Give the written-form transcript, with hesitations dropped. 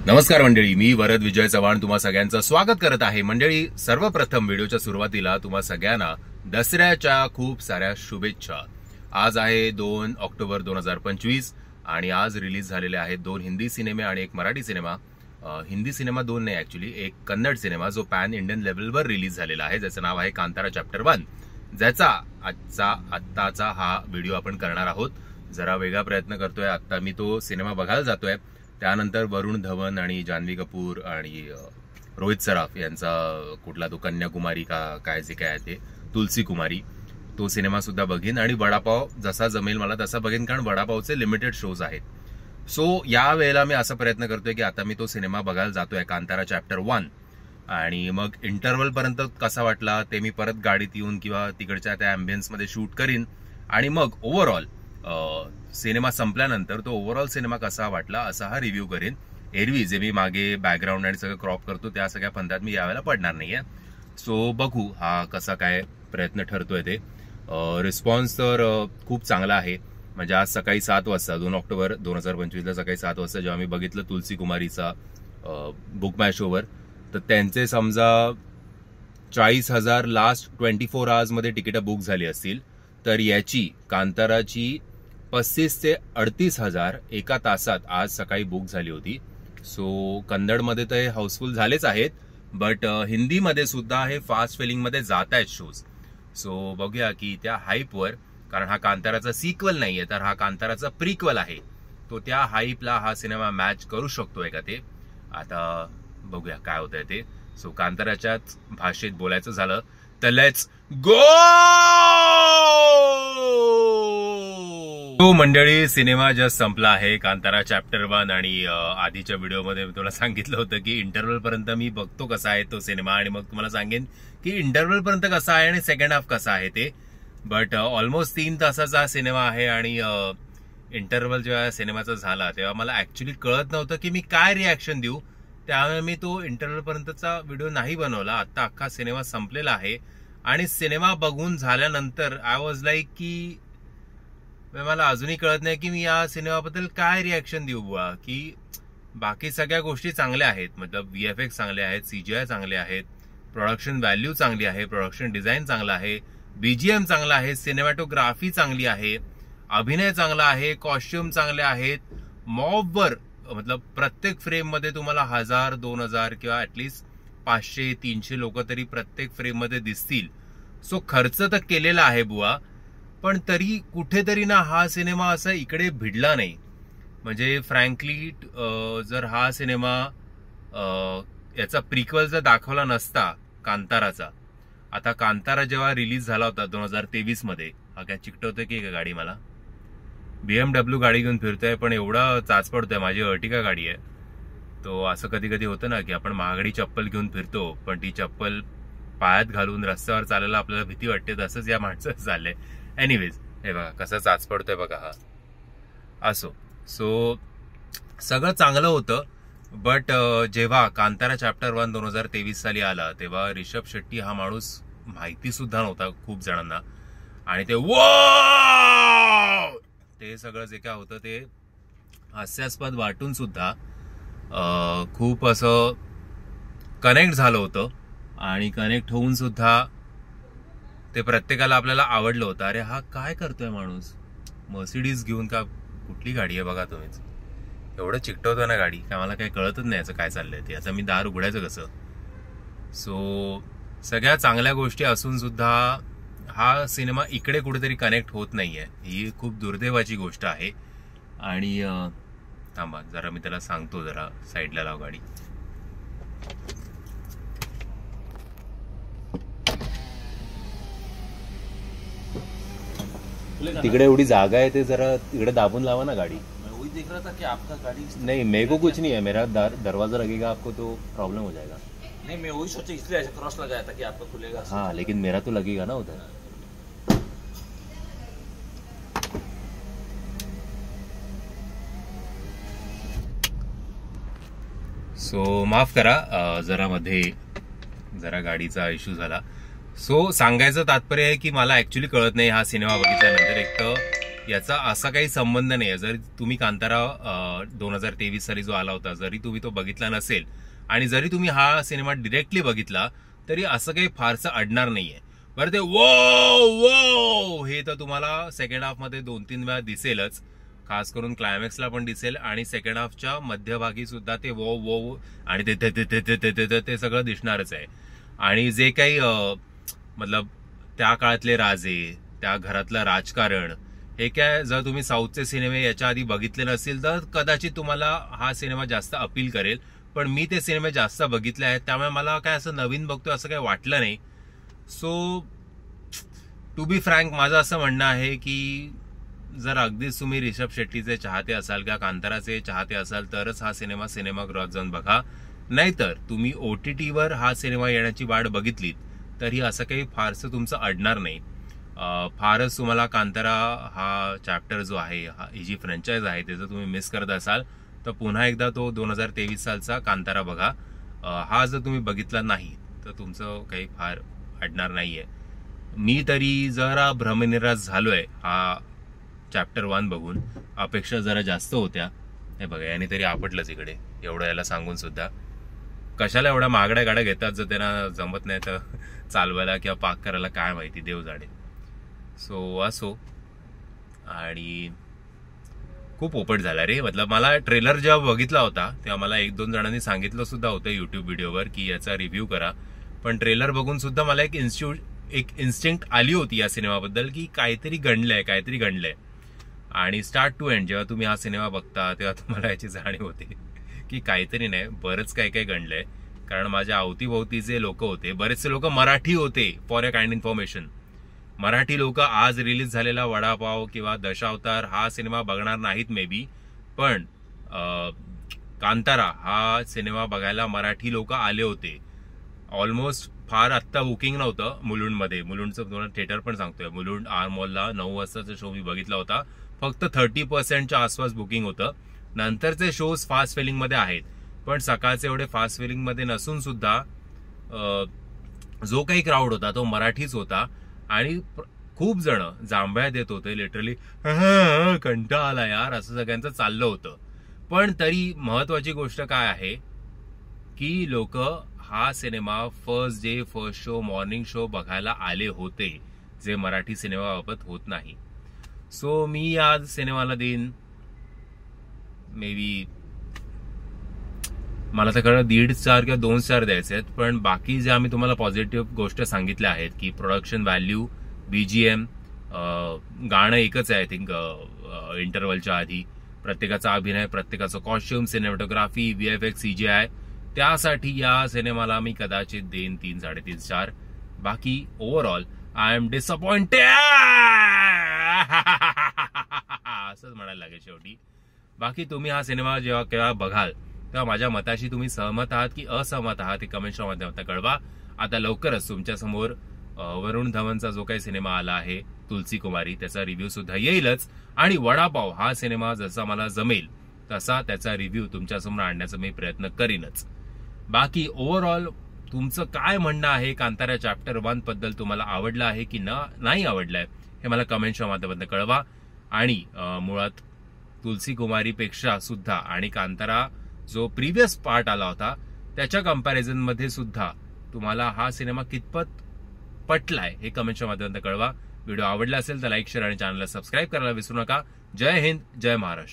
नमस्कार मंडळी, मी वरद विजय चव्हाण तुम्हा सगळ्यांचं स्वागत करत आहे. मंडळी, सर्वप्रथम व्हिडिओच्या सुरुवातीला तुम्हा सगळ्यांना दसऱ्याच्या खूप साऱ्या शुभेच्छा. आज आहे 2 ऑक्टोबर 2025 आणि आज रिलीज झालेले आहेत 2 हिंदी सिनेमे आणि एक मराठी सिनेमा. हिंदी सिनेमा 2 नाही, ऍक्च्युली एक कन्नड सिनेमा जो पॅन इंडियन लेवलवर रिलीज झालेला आहे, ज्याचं नाव आहे कांतारा चॅप्टर 1, ज्याचा आत्ताचा हा व्हिडिओ आपण करणार आहोत. जरा वेगळा प्रयत्न करतोय. आता मी तो सिनेमा बघायला जातोय. त्यानंतर वरुण धवन आणि जान्हवी कपूर आणि रोहित सराफ यांचा कुठला तो कन्याकुमारी का काय जे काय आहे ते तुलसी कुमारी, तो सिनेमा सुद्धा बघीन. आणि वडापाव जसा जमेल मला तसा बघेन, कारण वडापावचे लिमिटेड शोज आहेत. सो या वेळेला मी असा प्रयत्न करतोय की आता मी तो सिनेमा बघायला जातोय कांतारा चॅप्टर 1, आणि मग इंटरव्हल पर्यंत कसा वाटला ते मी परत गाडीत येऊन किंवा तिकडच्या त्या अँबियन्स मध्ये शूट करीन. आणि मग ओव्हरऑल सिनेमा संपल्यानंतर तो ओव्हरऑल सिनेमा कसा वाटला असा हा रिव्ह्यू करेन. एरवी जे मी मागे बॅकग्राऊंड आणि सगळं क्रॉप करतो त्या सगळ्या फंदात मी यावेळेला पडणार नाहीये. सो बघू हा कसा काय प्रयत्न ठरतोय ते. रिस्पॉन्स तर खूप चांगला आहे. म्हणजे आज सकाळी 7 वाजता 2 ऑक्टोबर 2025 सकाळी 7 वाजता जेव्हा मी बघितलं तुलसी कुमारीचा बुक माय शोवर, तर त्यांचे समजा 40,000 लास्ट 24 आवर्स मध्ये तिकीटं बुक झाली असतील, तर याची कांताराची 35 ते 38,000 एका तासात आज सकाळी बुक झाली होती. सो कन्नडमध्ये तर हे हाऊसफुल झालेच आहेत, बट हिंदीमध्ये सुद्धा हे फास्ट फिलिंग मध्ये जात आहेत शोज. सो बघूया की त्या हाईपवर, कारण हा कांताराचा सिक्वल नाहीये तर हा कांताराचा प्रिक्वल आहे, तो त्या हाईपला हा सिनेमा मॅच करू शकतोय का ते आता बघूया काय होतंय ते. सो कांताराच्याच भाषेत बोलायचं झालं तर लेट्स गो. तो मंडळी, सिनेमा जस्ट संपला आहे कांतारा चॅप्टर 1. आणि आधीच्या व्हिडिओमध्ये मी तुला सांगितलं होतं की इंटरव्हल पर्यंत मी बघतो कसा आहे तो सिनेमा, आणि मग तुम्हाला सांगेन की इंटरव्हल पर्यंत कसा आहे आणि सेकंड हाफ कसा आहे ते. बट ऑलमोस्ट 3 तासाचा सिनेमा आहे, आणि इंटरव्हल जेव्हा सिनेमाचा झाला तेव्हा मला ऍक्च्युली कळत नव्हतं की मी काय रिॲक्शन देऊ. त्यामुळे मी तो इंटरव्हल पर्यंतचा व्हिडिओ नाही बनवला. आता अख्खा सिनेमा संपलेला आहे आणि सिनेमा बघून झाल्यानंतर आय वॉज लाईक की मला अजूनही कळत नाही की मी या सिनेमाबद्दल काय रिॲक्शन देऊ बुवा. की बाकी सगळ्या गोष्टी चांगल्या आहेत, मतलब VFX चांगले आहेत, CGI चांगले आहेत, प्रोडक्शन व्हॅल्यू चांगली आहे, प्रोडक्शन डिझाईन चांगला आहे, BGM चांगला आहे, सिनेमॅटोग्राफी चांगली आहे, अभिनय चांगला आहे, कॉस्ट्युम चांगले आहेत, मॉबवर मतलब प्रत्येक फ्रेम मध्ये तुम्हाला 1000, 2000 किंवा ऍटलिस्ट 500-300 लोक तरी प्रत्येक फ्रेम मध्ये दिसतील. सो खर्च तर केलेला आहे बुवा, पण तरी कुठेतरी ना हा सिनेमा असा इकडे भिडला नाही. म्हणजे फ्रँकली जर हा सिनेमा याचा प्रिक्वल जर दाखवला नसता कांताराचा, आता कांतारा जेव्हा रिलीज झाला होता 2023 मध्ये, हा काय चिकटवतोय की गाडी मला, BMW गाडी घेऊन फिरतोय पण एवढा चाच पडतोय, माझी अर्टिगा गाडी आहे. तो असं कधी कधी होतं ना की आपण महागडी चप्पल घेऊन फिरतो पण ती चप्पल पायात घालून रस्त्यावर चालायला आपल्याला भीती वाटते, तसंच या माणसाचं झालंय. एनिवेज, हे बघा कसा चाच पडतोय बघा हा. असो, सो सगळं चांगलं होतं. बट जेव्हा कांतारा चॅप्टर 1 2023 साली आला तेव्हा रिषभ शेट्टी हा माणूस माहिती सुद्धा नव्हता खूप जणांना, आणि ते सगळं जे काय होतं ते हास्यास्पद वाटून सुद्धा खूप असं कनेक्ट झालं होतं, आणि कनेक्ट होऊन सुद्धा ते प्रत्येकाला आपल्याला आवडलं होतं. अरे हा काय करतोय माणूस, मर्सिडीज घेऊन का कुठली गाडी आहे बघा तुम्हीच, एवढं चिकटवतोय ना गाडी का मला काही कळतच नाही याचं काय चाललंय ते. आता मी दार उघडायचं कसं. सो सगळ्या चांगल्या गोष्टी असून सुद्धा हा सिनेमा इकडे कुठेतरी कनेक्ट होत नाहीये, ही खूप दुर्दैवाची गोष्ट आहे. आणि थांबा जरा मी त्याला सांगतो, जरा साईडला लाव गाडी. तिकडे एवढी जागा आहे, ते जरा तिकडे दाबून लावा ना गाडी. वही देख रहा था कि आपका गाड़ी नहीं, मेरे को कुछ नहीं है, मेरा दरवाजा लगेगा आपको तो प्रॉब्लम हो जाएगा. नहीं, मैं वही सोचा इसलिए ऐसे क्रॉस लगाया था कि आपका खुलेगा. हाँ, लेकिन मेरा तो लगेगा ना उधर. सो माफ करा, जरा मध्ये जरा गाडीचा इश्यू झाला. सो सांगायचं तात्पर्य आहे की मला ऍक्च्युली कळत नाही हा सिनेमा बघितल्यानंतर. एक तर याचा असा काही संबंध नाही आहे. जर तुम्ही कांतारा 2023 साली जो आला होता, जरी तुम्ही तो बघितला नसेल आणि जरी तुम्ही हा सिनेमा डिरेक्टली बघितला तरी असं काही फारसं अडणार नाहीये. बरं, ते वो वो हे तर तुम्हाला सेकंड हाफ मध्ये 2-3 वेळा दिसेलच, खास करून क्लायमॅक्सला पण दिसेल आणि सेकंड हाफच्या मध्यभागी सुद्धा ते वो वो आणि ते ते ते ते ते ते ते ते सगळं दिसणारच आहे. आणि जे काही मतलब त्या काळातले राजे, त्या घरातलं राजकारण, हे काय जर तुम्ही साऊथचे सिनेमे याच्या आधी बघितले नसतील तर कदाचित तुम्हाला हा सिनेमा जास्त अपील करेल. पण मी ते सिनेमे जास्त बघितले आहेत त्यामुळे मला काय असं नवीन बघतोय असं काही वाटलं नाही. सो टू बी फ्रँक माझं असं म्हणणं आहे की जर अगदीच तुम्ही ऋषभ शेट्टीचे चाहते असाल किंवा कांताराचे चाहते असाल तरच हा सिनेमा सिनेमागृहात जाऊन बघा. नाहीतर तुम्ही OTTवर हा सिनेमा येण्याची वाट बघितलीत तरी असं काही फारसं तुमचं अडणार नाही. फारच तुम्हाला कांतारा हा चॅप्टर जो आहे, ही जी फ्रँचाईज आहे त्याचं तुम्ही मिस करत असाल तर पुन्हा एकदा तो 2023 सालचा कांतारा बघा. हा जर तुम्ही बघितला नाही तर तुमचं काही फार अडणार नाहीये. मी तरी जरा भ्रमनिरास झालोय हा चॅप्टर 1 बघून. अपेक्षा जरा जास्त होत्या. हे बघा, याने तरी आपटलंच इकडे एवढं याला सांगून सुद्धा. कशाला एवढ्या महागड्या गाड्या घेतात जर त्यांना जमत नाही तर चालवायला किंवा पार्क करायला, काय माहिती, देव जाणे. सो असो. आणि खूप ओपट झाला रे. मतलब मला ट्रेलर जेव्हा बघितला होता तेव्हा मला 1-2 जणांनी सांगितलं सुद्धा होतं युट्यूब व्हिडिओवर की याचा रिव्ह्यू करा. पण ट्रेलर बघून सुद्धा मला एक इन्स्टिंक्ट आली होती या सिनेमाबद्दल की काहीतरी घडलंय. आणि स्टार्ट टू एंड जेव्हा तुम्ही हा सिनेमा बघता तेव्हा तुम्हाला याची जाणीव होते की काहीतरी नाही, बरंच काही घडलंय. कारण माझ्या अवतीभोवतीचे लोक होते, बरेचसे लोक मराठी होते. For a kind information, Marathi लोक आज रिलीज झालेला वडापाव किंवा दशावतार हा सिनेमा बघणार नाहीत मे बी, पण कांतारा हा सिनेमा बघायला मराठी लोक आले होते. ऑलमोस्ट फार आत्ता बुकिंग नव्हतं मुलुंडमध्ये. मुलुंडचं तुम्हाला थिएटर पण सांगतोय, मुलुंड आर मॉलला 9 वाजताचा शो मी बघितला होता. फक्त 30% आसपास बुकिंग होतं. नंतरचे शोज फास्ट सेलिंग मध्ये आहेत, पण सकाळचे एवढे फास्ट सेलिंग मध्ये नसून सुद्धा जो काही क्राऊड होता तो मराठीच होता. आणि खूप जण जांभळ्या देत होते, लिटरली कंटाळा आला यार असं सगळ्यांचं चाललं होतं. पण तरी महत्वाची गोष्ट काय आहे की लोक हा cinema first day first show morning show बघायला आले होते, जे मराठी सिनेमाबाबत होत नाही. सो मी या सिनेमाला देईन मे बी, मला तर कळलं 1.5 स्टार किंवा 2 स्टार द्यायचे आहेत. पण बाकी जे आम्ही तुम्हाला पॉझिटिव्ह गोष्ट सांगितल्या आहेत की प्रोडक्शन व्हॅल्यू, BGM, गाणं एकच आहे आय थिंक इंटरव्हलच्या आधी, प्रत्येकाचा अभिनय, प्रत्येकाचं कॉस्ट्युम, सिनेमॅटोग्राफी, VFX, CGI, त्यासाठी या सिनेमाला मी कदाचित देईन 3-3.5 स्टार. बाकी ओव्हरऑल आय एम डिसअपॉइंटेड असंच म्हणायला लागेल शेवटी. बाकी तुम्ही हा सिनेमा जेव्हा केव्हा बघाल तेव्हा माझ्या मताशी तुम्ही सहमत आहात की असहमत आहात हे कमेंटच्या माध्यमातून कळवा. आता लवकरच तुमच्या समोर वरुण धवनचा जो काही सिनेमा आला आहे तुलसी कुमारी, त्याचा रिव्ह्यू सुद्धा येईलच. आणि वडापाव हा सिनेमा जसा मला जमेल तसा त्याचा रिव्ह्यू तुमच्यासमोर आणण्याचा मी प्रयत्न करीनच. बाकी ओव्हरऑल तुमचं काय म्हणणं आहे कांतारा चॅप्टर 1 बद्दल, तुम्हाला आवडलं आहे की नाही आवडलंय हे मला कमेंटच्या माध्यमातून कळवा. आणि मुळात तुलसी कुमारीपेक्षा सुद्धा आणि कांतारा जो प्रिव्हियस पार्ट आला होता त्याच्या कंपॅरिझन मध्ये सुद्धा तुम्हाला हा सिनेमा कितपत पटलाय हे कमेंटच्या माध्यमातून कळवा. व्हिडिओ आवडला असेल तर लाईक, शेअर आणि चॅनलला सबस्क्राईब करायला विसरू नका. जय हिंद, जय महाराष्ट्र.